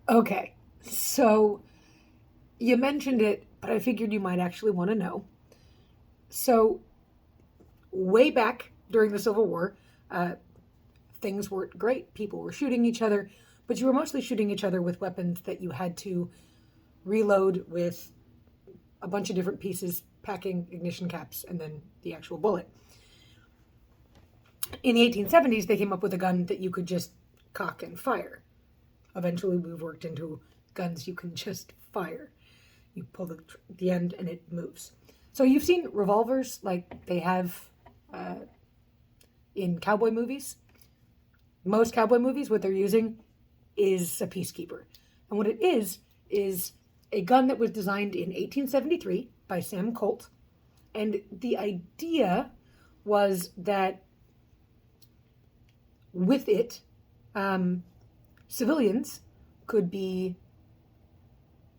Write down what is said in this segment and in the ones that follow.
Okay, so you mentioned it, but I figured you might actually want to know. So, way back during the Civil War, uh, things weren't great. People were shooting each other, but you were mostly shooting each other with weapons that you had to reload with a bunch of different pieces, packing, ignition caps, and then the actual bullet. In the 1870s, they came up with a gun that you could just cock and fire. Eventually, we've worked into guns you can just fire. You pull the end and it moves. So you've seen revolvers like they have uh, in cowboy movies. Most cowboy movies, what they're using is a peacekeeper. And what it is a gun that was designed in 1873 by Sam Colt. And the idea was that with it, civilians could be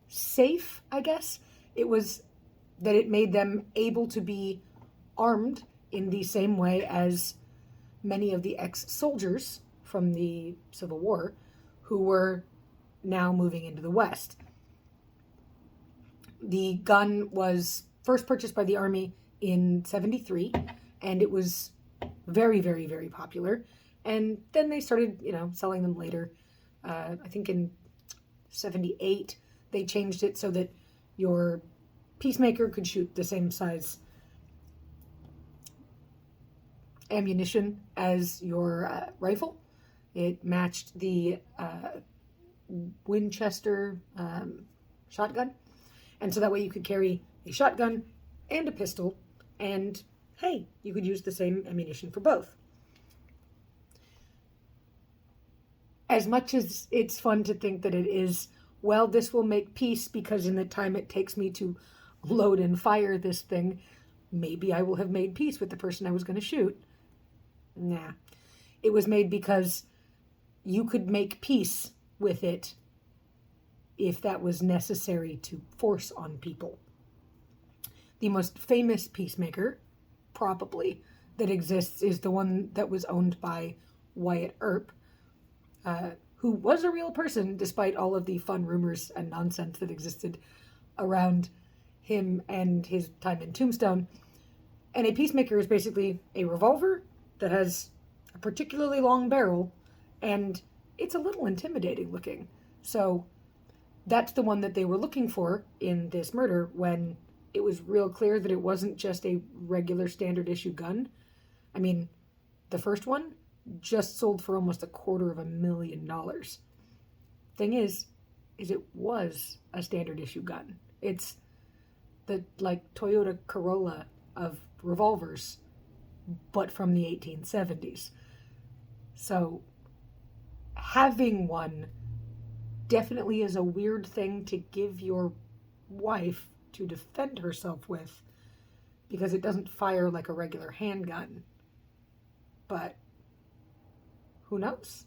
safe, I guess. It was that it made them able to be armed in the same way as many of the ex soldiers from the Civil War who were now moving into the West. The gun was first purchased by the Army in 73, and it was very, very, very popular. And then they started, selling them later. I think in 78, they changed it so that your Peacemaker could shoot the same size ammunition as your rifle. It matched the Winchester shotgun. And so that way you could carry a shotgun and a pistol, and hey, you could use the same ammunition for both. As much as it's fun to think that it is, well, this will make peace because in the time it takes me to load and fire this thing, maybe I will have made peace with the person I was going to shoot. Nah. It was made because you could make peace with it if that was necessary to force on people. The most famous Peacemaker, probably, that exists is the one that was owned by Wyatt Earp, who was a real person despite all of the fun rumors and nonsense that existed around him and his time in Tombstone. And a Peacemaker is basically a revolver that has a particularly long barrel, and it's a little intimidating looking. So that's the one that they were looking for in this murder when it was real clear that it wasn't just a regular standard issue gun. I mean, the first one just sold for almost $250,000. Thing is it was a standard issue gun. It's the Toyota Corolla of revolvers, but from the 1870s. So having one definitely is a weird thing to give your wife to defend herself with because it doesn't fire like a regular handgun. But who knows?